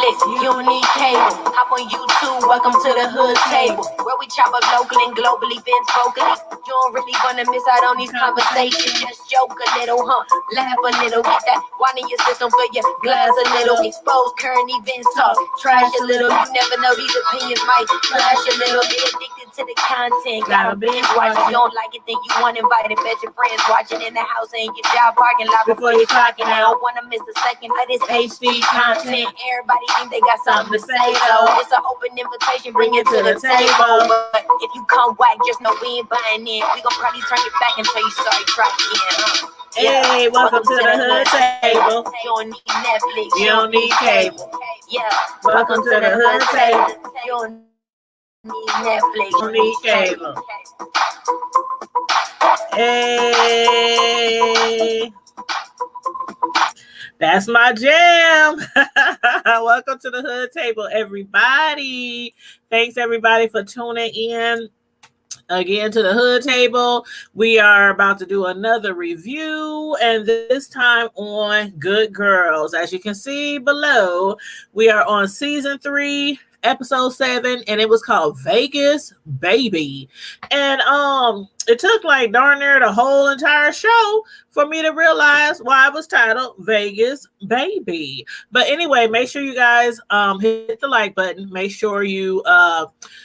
Netflix, you don't need cable. Hop on YouTube, welcome to the hood table, where we chop up local and global events vocally. You don't really wanna miss out on these conversations. Just joke a little, laugh a little, get that wine in your system for your glass a little. Expose current events, talk trash a little. You never know, these opinions might clash a little. Get addicted to the content, gotta binge watch. If you don't like it, then you want invited. Bet your friends watching in the house and your job parking lot before you clocking out. Don't wanna miss a second of this HD content. Everybody think they got something to say, so it's an open invitation, bring it to the table. But if you come whack, just know we ain't buying in. We gon' probably turn it back until you sorry, try again. Hey, welcome to the hood table. You don't need Netflix, You don't need cable. Yeah, Welcome to the hood table. You don't need Netflix, You don't need cable. Hey, that's my jam. Welcome to the hood table, everybody. Thanks everybody for tuning in again to the hood table. We are about to do another review, and this time on Good Girls. As you can see below, we are on season 3, episode 7, and it was called Vegas Baby. And it took like darn near the whole entire show for me to realize why it was titled Vegas Baby. But anyway, make sure you guys hit the like button. Make sure you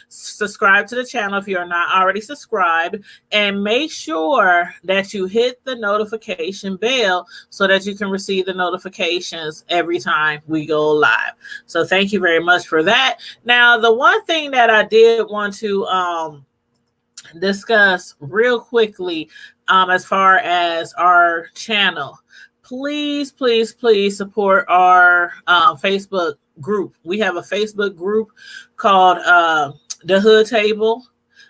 subscribe to the channel if you are not already subscribed, and make sure that you hit the notification bell so that you can receive the notifications every time we go live. So thank you very much for that. Now, the one thing that I did want to discuss real quickly as far as our channel, please support our Facebook group. We have a Facebook group called The Hood Table.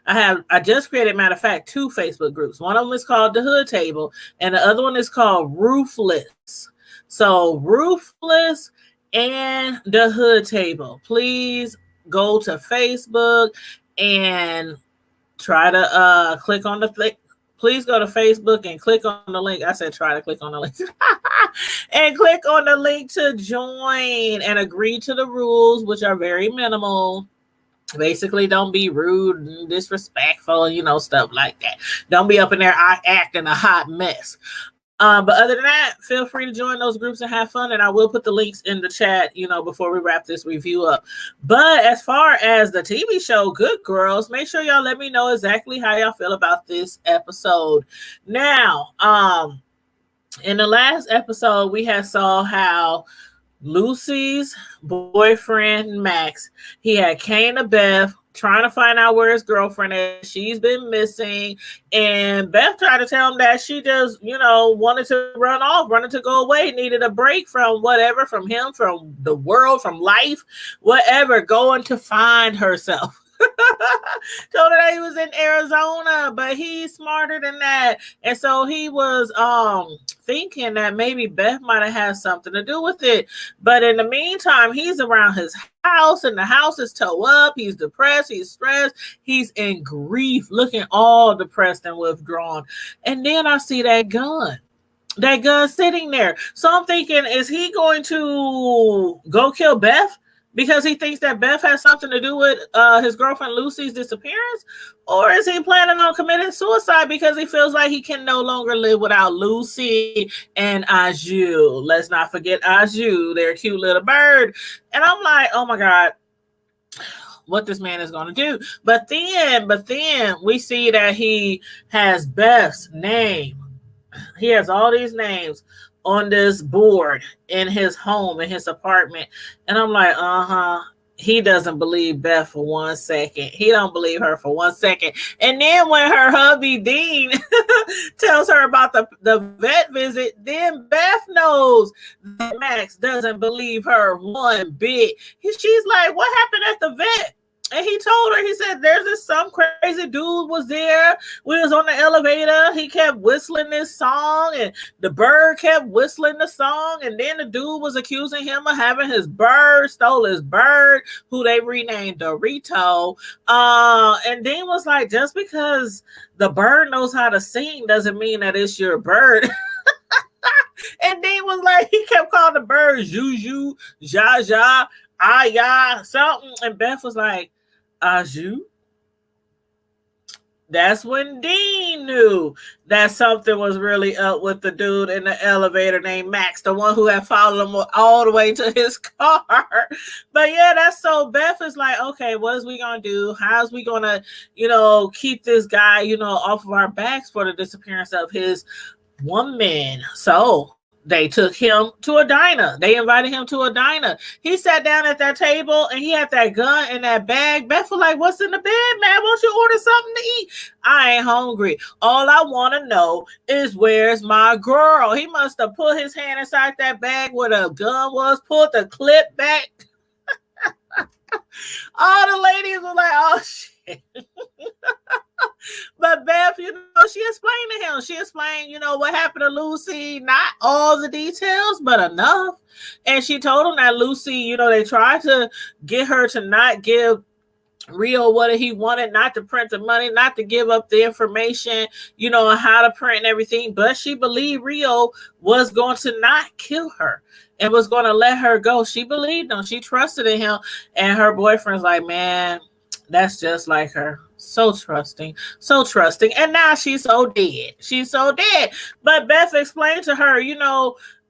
I just created, matter of fact, 2 Facebook groups. One of them is called The Hood Table, and the other one is called Ruthless. So Ruthless and The Hood Table. Please go to Facebook and try to click on the please go to Facebook and click on the link. I said try to click on the link. And click on the link to join and agree to the rules, which are very minimal. Basically, don't be rude and disrespectful, stuff like that. Don't be up in there acting a hot mess. But other than that, feel free to join those groups and have fun. And I will put the links in the chat, before we wrap this review up. But as far as the TV show Good Girls, make sure y'all let me know exactly how y'all feel about this episode. Now, in the last episode, we had saw how Lucy's boyfriend, Max, he had came to Beth trying to find out where his girlfriend is. She's been missing. And Beth tried to tell him that she just, wanted to wanted to go away, needed a break from whatever, from him, from the world, from life, whatever, going to find herself. Told her that he was in Arizona, but he's smarter than that. And so he was thinking that maybe Beth might have had something to do with it. But in the meantime, he's around his house, and the house is toe up. He's depressed, he's stressed, he's in grief, looking all depressed and withdrawn. And then I see that gun sitting there. So I'm thinking, is he going to go kill Beth because he thinks that Beth has something to do with his girlfriend Lucy's disappearance? Or is he planning on committing suicide because he feels like he can no longer live without Lucy and Aju? Let's not forget Aju, their cute little bird. And I'm like, oh my God, what this man is going to do. But then we see that he has Beth's name. He has all these names on this board in his home, in his apartment. And I'm like, he doesn't believe Beth for 1 second. He don't believe her for 1 second. And then when her hubby Dean tells her about the vet visit, then Beth knows that Max doesn't believe her one bit. She's like, what happened at the vet? And he told her, he said, there's this some crazy dude was there. We was on the elevator. He kept whistling this song, and the bird kept whistling the song. And then the dude was accusing him of having his bird, stole his bird, who they renamed Dorito. And Dean was like, just because the bird knows how to sing doesn't mean that it's your bird. And Dean was like, he kept calling the bird Juju, Jaja. yeah, something. And Beth was like, you? That's when Dean knew that something was really up with the dude in the elevator named Max, the one who had followed him all the way to his car. But yeah, that's so Beth is like, okay, what is we gonna do? How's we gonna, keep this guy, off of our backs for the disappearance of his woman? So they took him to a diner. They invited him to a diner. He sat down at that table and he had that gun in that bag. Beth was like, what's in the bed, man? Won't you order something to eat? I ain't hungry. All I want to know is where's my girl? He must have put his hand inside that bag where the gun was, pulled the clip back. All the ladies were like, oh, shit. But Beth, she explained to him. She explained, what happened to Lucy. Not all the details, but enough. And she told him that Lucy, they tried to get her to not give Rio what he wanted, not to print the money, not to give up the information, on how to print and everything. But she believed Rio was going to not kill her and was going to let her go. She believed him. She trusted in him. And her boyfriend's like, man, that's just like her. So trusting. And now she's so dead. But Beth explained to her,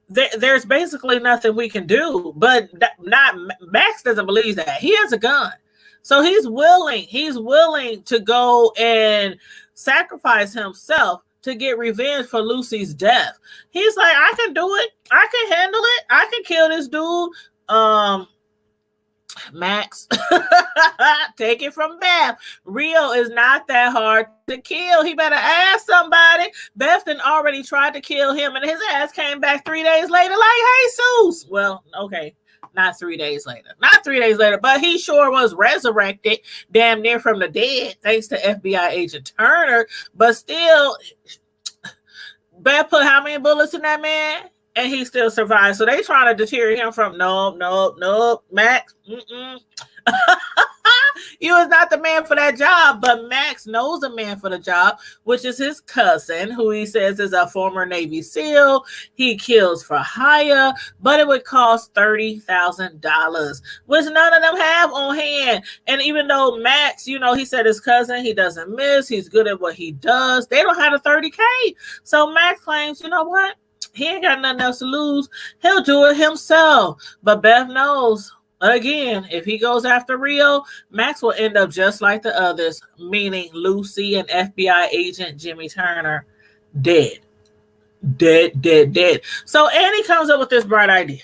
there's basically nothing we can do. But not Max doesn't believe that. He has a gun. So he's willing to go and sacrifice himself to get revenge for Lucy's death. He's like, I can do it. I can handle it. I can kill this dude. Max, take it from Beth. Rio is not that hard to kill. He better ask somebody. Beth already tried to kill him, and his ass came back 3 days later like Jesus. Well, okay, not 3 days later. But he sure was resurrected damn near from the dead, thanks to FBI agent Turner. But still, Beth put how many bullets in that man? And he still survived. So they trying to deter him from, no, Max. You is not the man for that job. But Max knows a man for the job, which is his cousin, who he says is a former Navy SEAL. He kills for hire, but it would cost $30,000, which none of them have on hand. And even though Max, he said his cousin, he doesn't miss. He's good at what he does. They don't have the $30K. So Max claims, you know what? He ain't got nothing else to lose. He'll do it himself. But Beth knows, again, if he goes after Rio, Max will end up just like the others, meaning Lucy and FBI agent Jimmy Turner dead. So Annie comes up with this bright idea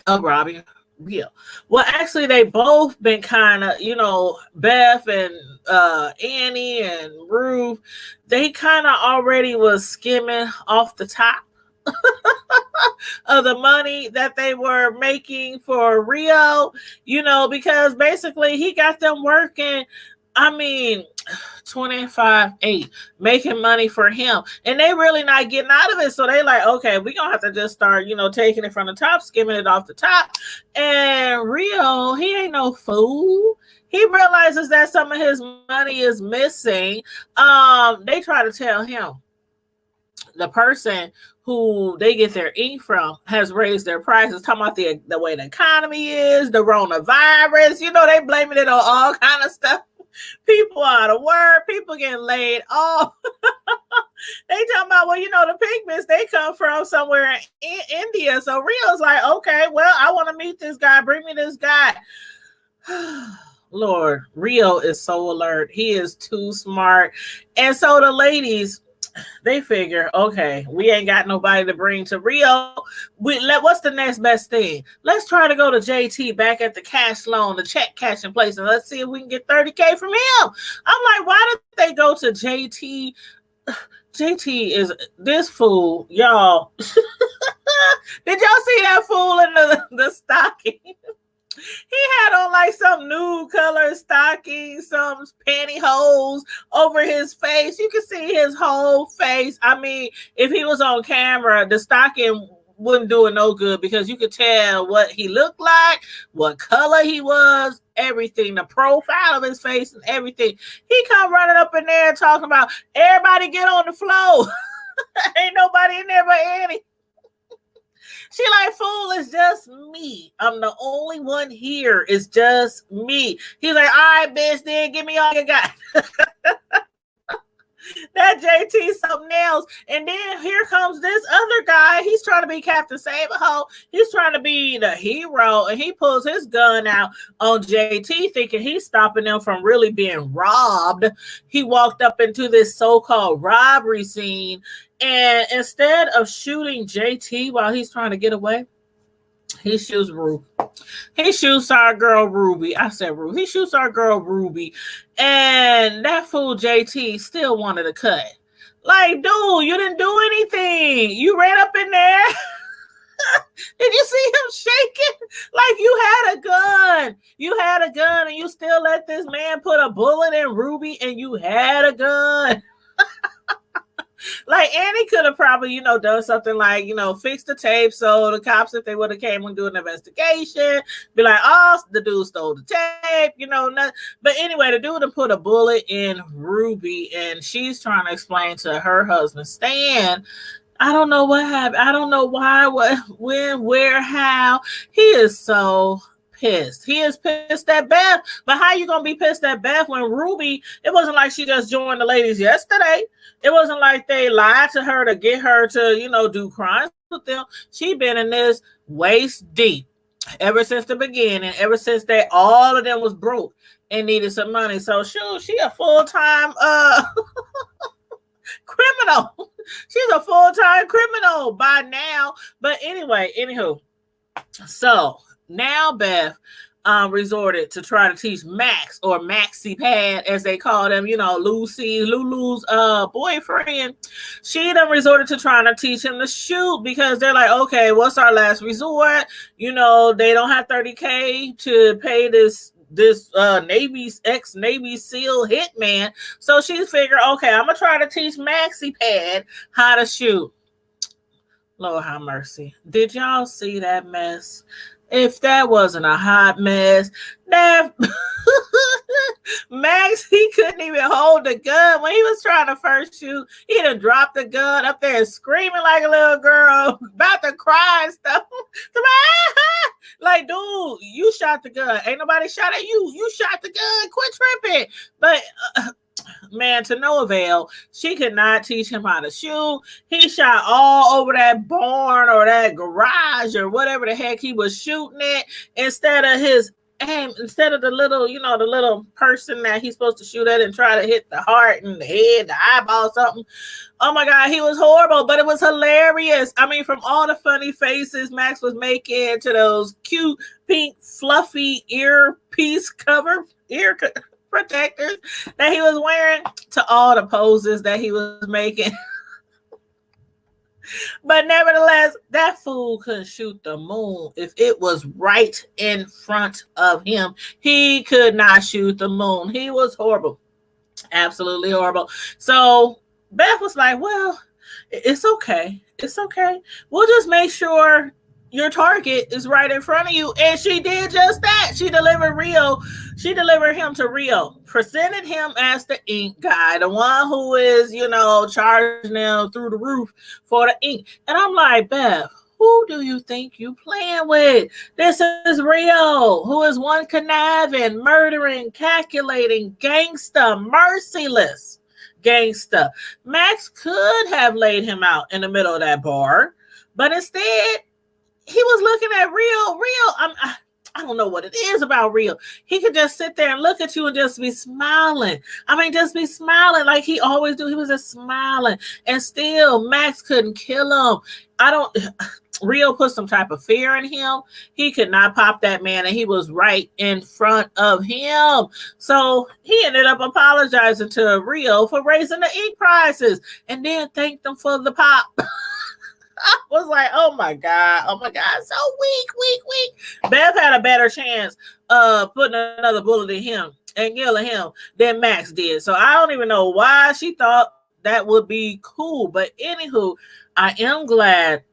of robbing Rio. Well, actually, they both been kind of, Beth and Annie and Ruth, they kind of already was skimming off the top of the money that they were making for Rio, because basically he got them working, 25/8, making money for him, and they really not getting out of it. So they like, okay, we're gonna have to just start, taking it from the top, skimming it off the top. And Rio, he ain't no fool. He realizes that some of his money is missing. They try to tell him the person who they get their ink from has raised their prices, talking about the way the economy is, the coronavirus. They blaming it on all kind of stuff. People out of work, people getting laid off. They talking about, the pigments, they come from somewhere in India. So Rio's like, okay, well, I want to meet this guy. Bring me this guy. Lord, Rio is so alert. He is too smart. And so the ladies, they figure, okay, we ain't got nobody to bring to Rio. What's the next best thing? Let's try to go to JT back at the cash loan, the check cashing place, and let's see if we can get $30K from him. I'm like, why did they go to JT? JT is this fool, y'all. Did y'all see that fool in the stocking? He had on like some nude color stocking, some pantyhose over his face. You can see his whole face. If he was on camera, the stocking wouldn't do it no good because you could tell what he looked like, what color he was, everything, the profile of his face and everything. He come running up in there talking about, everybody get on the floor. Ain't nobody in there but Annie. She like, fool, it's just me. I'm the only one here. It's just me. He's like, all right, bitch, then give me all you got. That JT something else. And then here comes this other guy. He's trying to be Captain Save-A-Ho. He's trying to be the hero. And he pulls his gun out on JT thinking he's stopping them from really being robbed. He walked up into this so-called robbery scene. And instead of shooting JT while he's trying to get away, he shoots Ruby. He shoots our girl Ruby. I said Ruby. He shoots our girl Ruby. And that fool JT still wanted to cut. Like, dude, you didn't do anything. You ran up in there. Did you see him shaking? Like you had a gun. You had a gun and you still let this man put a bullet in Ruby and you had a gun. Like Annie could have probably, done something like, fix the tape so the cops, if they would have came and do an investigation, be like, oh, the dude stole the tape, nothing. But anyway, the dude put a bullet in Ruby and she's trying to explain to her husband, Stan, I don't know what happened. I don't know why, what, when, where, how. He is so pissed. He is pissed at Beth. But how you gonna be pissed at Beth when Ruby, it wasn't like she just joined the ladies yesterday. It wasn't like they lied to her to get her to, do crimes with them. She been in this waist deep ever since the beginning, ever since all of them was broke and needed some money. So shoot, she a full-time criminal. She's a full-time criminal by now. But anyway, anywho, so now Beth resorted to try to teach Max, or Maxi Pad as they call them, Lulu's boyfriend. She done resorted to trying to teach him to shoot because they're like, okay, what's our last resort? They don't have $30K to pay this ex-Navy SEAL hitman. So she figured, okay, I'm gonna try to teach Maxi Pad how to shoot. Lord have mercy. Did y'all see that mess? If that wasn't a hot mess, that Max, he couldn't even hold the gun when he was trying to first shoot. He done dropped the gun up there screaming like a little girl, about to cry and stuff. Like, dude, you shot the gun. Ain't nobody shot at you. You shot the gun. Quit tripping. But man, to no avail. She could not teach him how to shoot. He shot all over that barn or that garage or whatever the heck he was shooting at instead of his aim, instead of the little, the little person that he's supposed to shoot at and try to hit the heart and the head, the eyeball, something. Oh my God, he was horrible, but it was hilarious. I mean, from all the funny faces Max was making to those cute, pink, fluffy earpiece ear protectors that he was wearing to all the poses that he was making. But nevertheless, that fool couldn't shoot the moon if it was right in front of him. He could not shoot the moon. He was horrible. Absolutely horrible. So Beth was like, well, it's okay. It's okay. We'll just make sure your target is right in front of you. And she did just that. She delivered Rio. She delivered him to Rio, presented him as the ink guy, the one who is, charging them through the roof for the ink. And I'm like, Beth, who do you think you playing with? This is Rio, who is one conniving, murdering, calculating gangster, merciless gangster. Max could have laid him out in the middle of that bar, but instead, he was looking at Rio. I don't know what it is about Rio. He could just sit there and look at you and just be smiling. I mean, just be smiling like he always do. He was just smiling. And still, Max couldn't kill him. Rio put some type of fear in him. He could not pop that man, and he was right in front of him. So he ended up apologizing to Rio for raising the ink prices and then thanked them for the pop. I was like, oh my God, so weak. Beth had a better chance of putting another bullet in him and killing him than Max did. So I don't even know why she thought that would be cool. But anywho, I am glad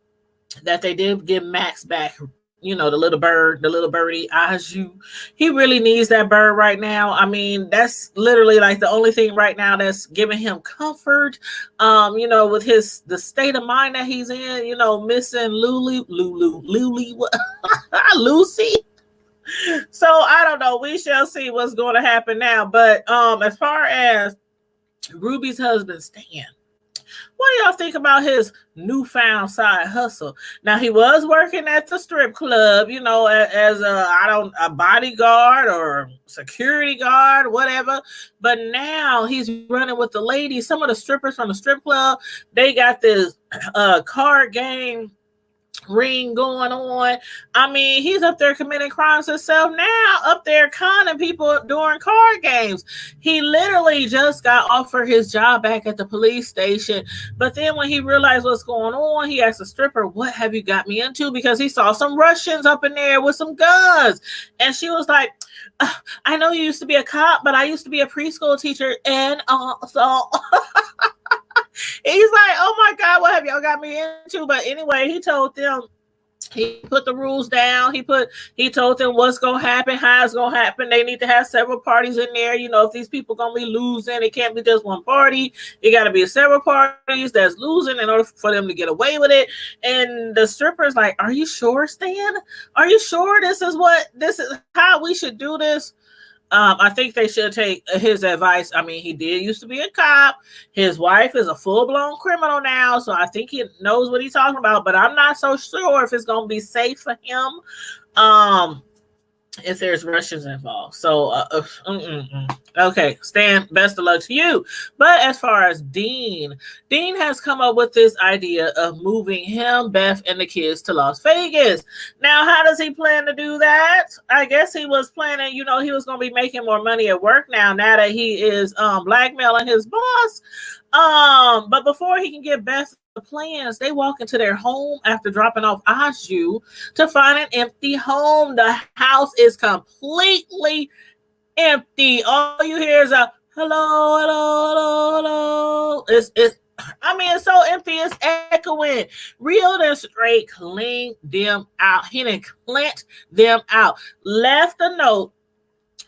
that they did give Max back, you know, the little bird, the little birdie, Aju. He really needs that bird right now. I mean, that's literally like the only thing right now that's giving him comfort. You know, with the state of mind that he's in, you know, missing Lucy. Lucy. So I don't know. We shall see what's going to happen now. But as far as Ruby's husband, Stan, what do y'all think about his newfound side hustle? Now, he was working at the strip club, you know, as a bodyguard or security guard, whatever. But now he's running with the ladies. Some of the strippers from the strip club, they got this card game ring going on. I mean, he's up there committing crimes himself now, up there conning people during card games. He literally just got offered his job back at the police station, but then when he realized what's going on, he asked the stripper, "What have you got me into?" Because he saw some Russians up in there with some guns, and she was like, "I know you used to be a cop, but I used to be a preschool teacher, and so." He's like, "Oh my God, what have y'all got me into?" But anyway, he told them, he put the rules down. He told them what's gonna happen, how it's gonna happen. They need to have several parties in there. You know, if these people gonna be losing, it can't be just one party. It gotta be several parties that's losing in order for them to get away with it. And the stripper's like, "Are you sure, Stan? Are you sure this is how we should do this?" I think they should take his advice. I mean, he did used to be a cop. His wife is a full-blown criminal now, so I think he knows what he's talking about, but I'm not so sure if it's going to be safe for him if there's Russians involved. So, okay, Stan, best of luck to you. But as far as Dean has come up with this idea of moving him, Beth, and the kids to Las Vegas. Now, how does he plan to do that? I guess he was planning, you know, he was going to be making more money at work now that he is blackmailing his boss. But before he can get Beth the plans, they walk into their home after dropping off Aju to find an empty home. The house is completely empty. All you hear is a hello, hello, hello, hello. It's so empty, it's echoing. Real and straight cleaned them out. He didn't cleaned them out. Left a note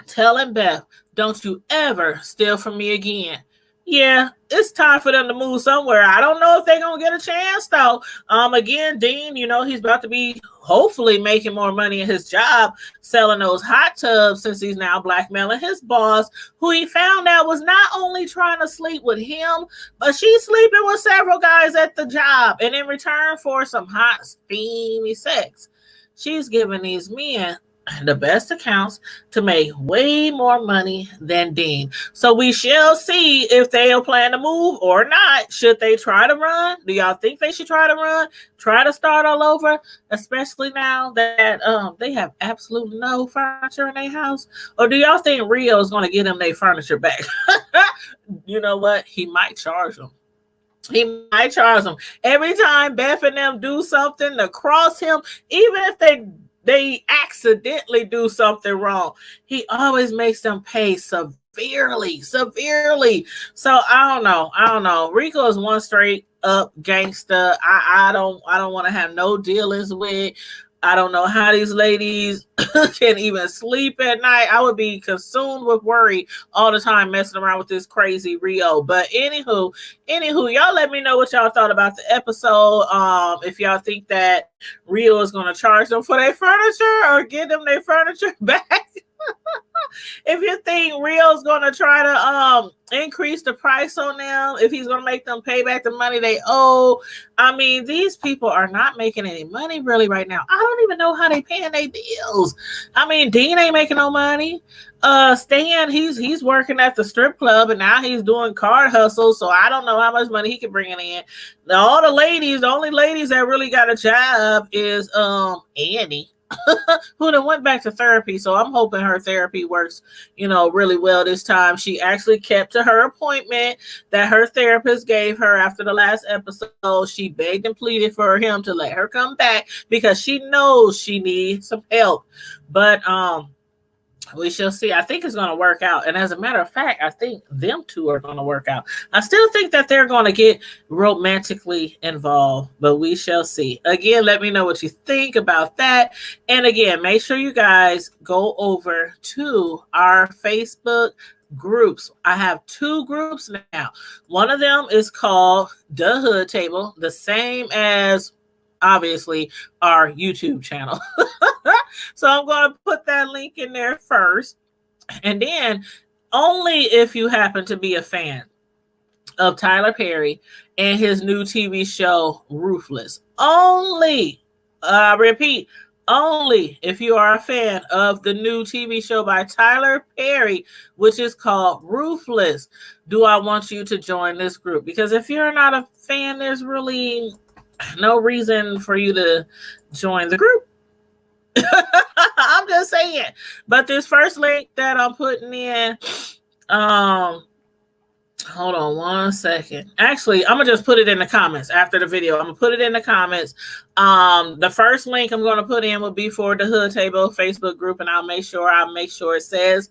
telling Beth, "Don't you ever steal from me again." Yeah, it's time for them to move somewhere. I don't know if they're going to get a chance, though. Again, Dean, you know, he's about to be hopefully making more money in his job selling those hot tubs since he's now blackmailing his boss, who he found out was not only trying to sleep with him, but she's sleeping with several guys at the job. And in return for some hot, steamy sex, she's giving these men the best accounts to make way more money than Dean. So we shall see if they'll plan to move or not. Should they try to run? Do y'all think they should try to run? Try to start all over? Especially now that they have absolutely no furniture in their house? Or do y'all think Rio is going to get them their furniture back? You know what? He might charge them. He might charge them. Every time Beth and them do something to cross him, even if they accidentally do something wrong, he always makes them pay severely. So I don't know. Rico is one straight up gangster. I don't want to have no dealings with. I don't know how these ladies can even sleep at night. I would be consumed with worry all the time messing around with this crazy Rio. But anywho, y'all let me know what y'all thought about the episode. If y'all think that Rio is going to charge them for their furniture or give them their furniture back. If you think Rio's going to try to increase the price on them, if he's going to make them pay back the money they owe. I mean, these people are not making any money really right now. I don't even know how they paying their bills. I mean, Dean ain't making no money. Stan, he's working at the strip club and now he's doing card hustles, so I don't know how much money he can bring in. The only ladies that really got a job is Annie. Who then went back to therapy, so I'm hoping her therapy works, really well this time. She actually kept to her appointment that her therapist gave her after the last episode. She begged and pleaded for him to let her come back because she knows she needs some help. But We shall see. I think it's going to work out. And as a matter of fact, I think them two are going to work out. I still think that they're going to get romantically involved, but we shall see. Again, let me know what you think about that. And again, make sure you guys go over to our Facebook groups. I have 2 groups now. One of them is called The Hood Table, the same as obviously our YouTube channel. So I'm going to put that link in there first. And then only if you happen to be a fan of Tyler Perry and his new TV show, Ruthless. Only, repeat, only if you are a fan of the new TV show by Tyler Perry, which is called Ruthless, do I want you to join this group. Because if you're not a fan, there's really no reason for you to join the group. I'm just saying. But this first link that I'm putting in, hold on one second. Actually, I'm gonna just put it in the comments after the video. I'm gonna put it in the comments. The first link I'm gonna put in will be for the Hood Table Facebook group, and I'll make sure it says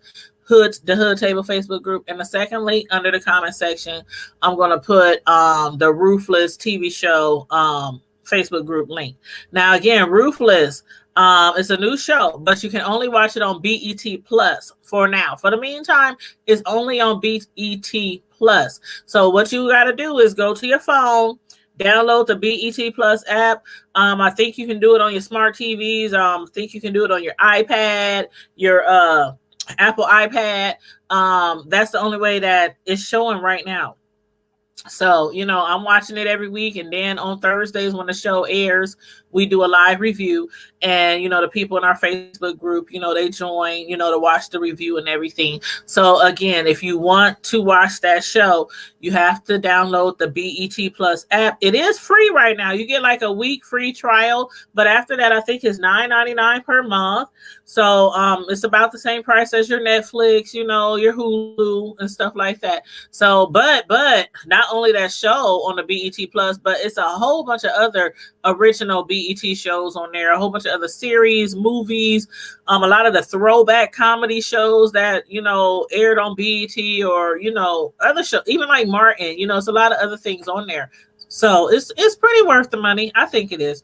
the Hood Table Facebook group. And the second link under the comment section, I'm gonna put the Ruthless TV show Facebook group link. Now again, Ruthless. It's a new show, but you can only watch it on BET Plus for now. For the meantime, it's only on BET Plus. So what you got to do is go to your phone, download the BET Plus app. I think you can do it on your smart TVs. I think you can do it on your iPad, your Apple iPad. That's the only way that it's showing right now. So, I'm watching it every week. And then on Thursdays when the show airs, we do a live review. And, the people in our Facebook group, they join, to watch the review and everything. So, again, if you want to watch that show, you have to download the BET Plus app. It is free right now. You get like a week free trial. But after that, I think it's $9.99 per month. So it's about the same price as your Netflix, your Hulu and stuff like that. So, but not only that show on the BET Plus, but it's a whole bunch of other original BET shows on there, a whole bunch of other series, movies, a lot of the throwback comedy shows that, aired on BET or, other shows, even like Martin, it's a lot of other things on there. So it's pretty worth the money. I think it is.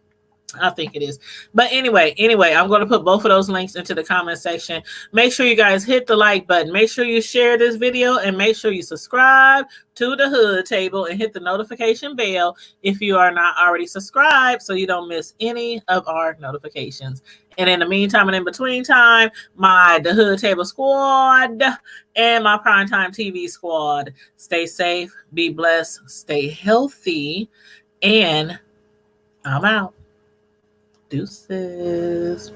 But anyway, I'm going to put both of those links into the comment section. Make sure you guys hit the like button. Make sure you share this video and make sure you subscribe to the Hood Table and hit the notification bell if you are not already subscribed so you don't miss any of our notifications. And in the meantime and in between time, the Hood Table squad and my Primetime TV squad, stay safe, be blessed, stay healthy, and I'm out. Deuces.